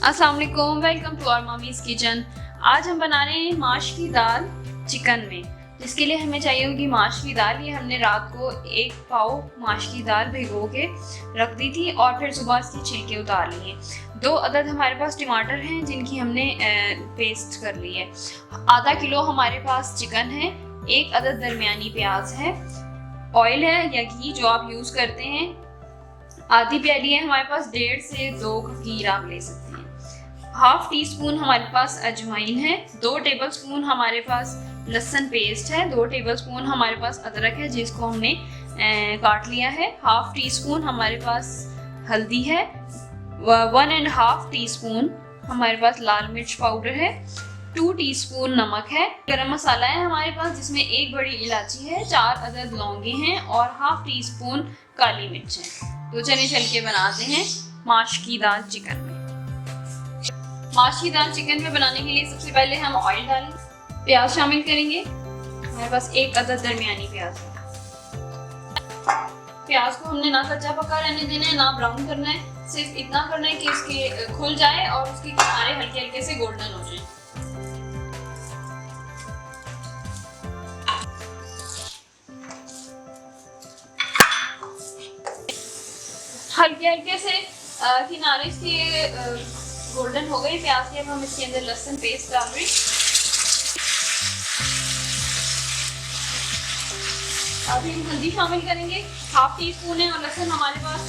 अस्सलाम वालेकुम, welcome to our mummy's kitchen. आज हम बना रहे हैं माश की दाल चिकन में, जिसके लिए हमें चाहिए होगी माश की दाल। ये हमने रात को 1 पाव माश की दाल भिगो के रख दी थी और फिर सुबह इसकी छिलके उतार लिए। 2 अदद हमारे पास टमाटर हैं जिनकी हमने पेस्ट कर ली है। आधा किलो हमारे पास चिकन है। 1 अदद दरमियानी प्याज है। ऑयल है या घी जो आप यूज़ करते हैं। आधी प्याली है हमारे पास, 1.5 से 2 खीर आप ले सकते हैं। हाफ टी स्पून हमारे पास अजवाइन है। 2 टेबलस्पून हमारे पास लहसुन पेस्ट है। 2 टेबलस्पून हमारे पास अदरक है जिसको हमने काट लिया है। हाफ टी स्पून हमारे पास हल्दी है। 1.5 टीस्पून हमारे पास लाल मिर्च पाउडर है। 2 टीस्पून नमक है। गरम मसाला है हमारे पास जिसमें 1 बड़ी इलायची है, 4 अदद लौंगे हैं और हाफ टी स्पून काली मिर्च है। तो चलिए चल के बनाते हैं माश की दाल चिकन में। माश की दाल चिकन में बनाने के लिए सबसे पहले हम ऑयल डालें, प्याज शामिल करेंगे। हमारे पास 1 अदद दरमियानी प्याज है। प्याज को हमने ना कच्चा पका रहने देना है, ना ब्राउन करना है। सिर्फ इतना करना है कि इसके खुल जाए और उसके किनारे हल्के हल्के से गोल्डन हो जाए। हल्के हल्के से किनारे इसके गोल्डन हो गई प्याज के। अब हम इसके अंदर लहसुन पेस्ट डाल रहे हैं। अभी हम हल्दी शामिल करेंगे, हाफ टी स्पून है और लहसुन हमारे पास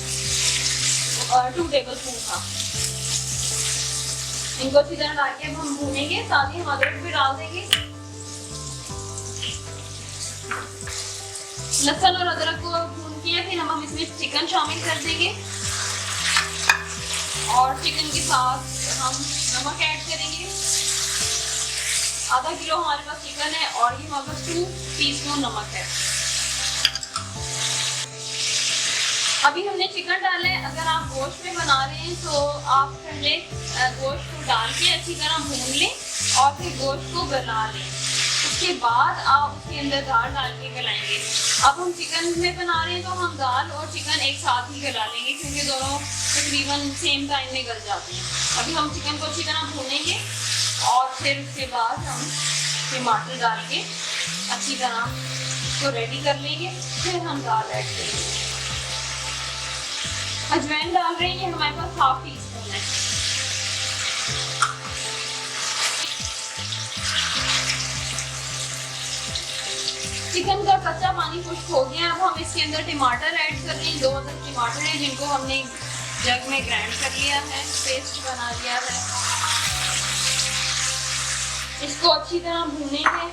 2 टेबलस्पून था। इनको अच्छी तरह डाल के अब हम भूनेंगे। साथ ही हम अदरक भी डाल देंगे। लहसुन और अदरक को भून के फिर हम इसमें चिकन शामिल कर देंगे और चिकन के साथ हम नमक ऐड करेंगे। आधा किलो हमारे पास चिकन है और ये हमारे पास 2 टीस्पून नमक है। अभी हमने चिकन डाला है। अगर आप गोश्त में बना रहे हैं तो आप पहले गोश्त को डाल के अच्छी तरह भून लें और फिर गोश्त को गला लें। उसके बाद आप उसके अंदर दाल डाल के गलाएंगे। अब हम चिकन में बना रहे हैं तो हम दाल और चिकन एक साथ ही गला लेंगे क्योंकि दोनों तकरीबन सेम टाइम में गल जाते हैं। अभी हम चिकन को अच्छी तरह भूनेंगे और फिर उसके बाद हम टमाटर डाल के अच्छी तरह इसको रेडी कर लेंगे। फिर हम दाल ऐड करेंगे। अजवाइन डाल रहे हैं, ये हमारे पास हाफ टी स्पून है। चिकन का कच्चा पानी खुश्क हो गया। अब हम इसके अंदर टमाटर ऐड कर रहे हैं। 2 अदद टमाटर है जिनको हमने जग में ग्राइंड कर लिया है, पेस्ट बना लिया है। इसको अच्छी तरह भूनेंगे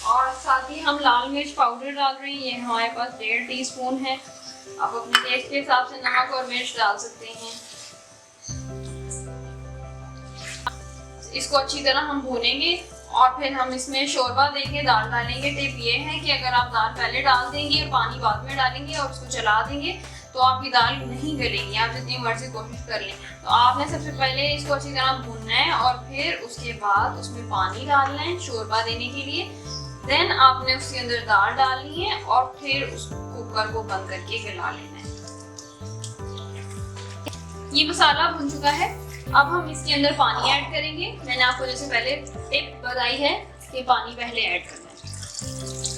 और साथ ही हम लाल मिर्च पाउडर डाल रहे हैं। ये हमारे पास 1.5 टीस्पून है। आप अपने टेस्ट के हिसाब से नमक और मिर्च डाल सकते हैं। इसको अच्छी तरह हम भूनेंगे और फिर हम इसमें शोरबा देके दाल डालेंगे। टिप ये है कि अगर आप दाल पहले डाल देंगे और पानी बाद में डालेंगे और उसको चला देंगे तो आपकी दाल नहीं गलेगी, आप जितनी मर्जी कोशिश कर लें। तो आपने सबसे पहले इसको अच्छी तरह भूनना है और फिर उसके बाद उसमें पानी डालना है शोरबा देने के लिए। देन आपने उसके अंदर दाल डालनी है और फिर उस कुकर को बंद करके गला लेना है। ये मसाला भुन चुका है। अब हम इसके अंदर पानी ऐड करेंगे। मैंने आपको जैसे पहले टिप बताई है कि पानी पहले ऐड करना है,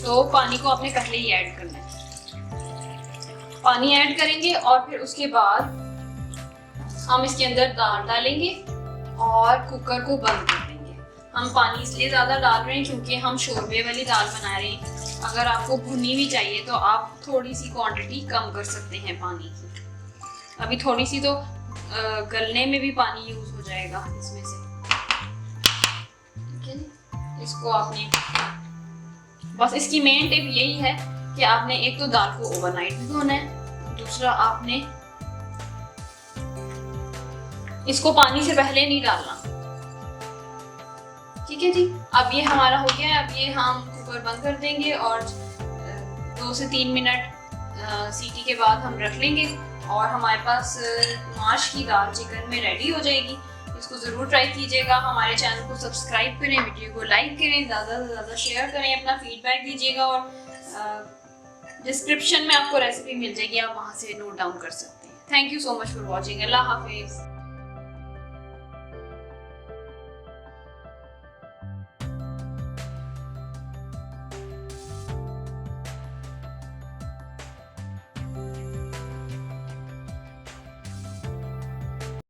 तो पानी को आपने पहले ही ऐड करना है। पानी ऐड करेंगे और फिर उसके बाद हम इसके अंदर दाल डालेंगे और कुकर को बंद कर देंगे। हम पानी इसलिए ज़्यादा डाल रहे हैं क्योंकि हम शोरबे वाली दाल बना रहे हैं। अगर आपको भुनी हुई चाहिए तो आप थोड़ी सी क्वांटिटी कम कर सकते हैं पानी की। अभी थोड़ी सी तो गलने में भी पानी यूज हो जाएगा इसमें से। ठीक है, इसको आपने बस इसकी मेन टिप यही है कि आपने एक तो दाल को ओवरनाइट भिगोना है, दूसरा आपने इसको पानी से पहले नहीं डालना। ठीक है जी, अब ये हमारा हो गया है। अब ये हम कुकर बंद कर देंगे और 2 से 3 मिनट सीटी के बाद हम रख लेंगे और हमारे पास माश की दाल चिकन में रेडी हो जाएगी। इसको ज़रूर ट्राई कीजिएगा। हमारे चैनल को सब्सक्राइब करें, वीडियो को लाइक करें, ज़्यादा से ज़्यादा शेयर करें, अपना फीडबैक दीजिएगा और डिस्क्रिप्शन में आपको रेसिपी मिल जाएगी, आप वहाँ से नोट डाउन कर सकते हैं। Thank you so much for watching. अल्लाह हाफिज़।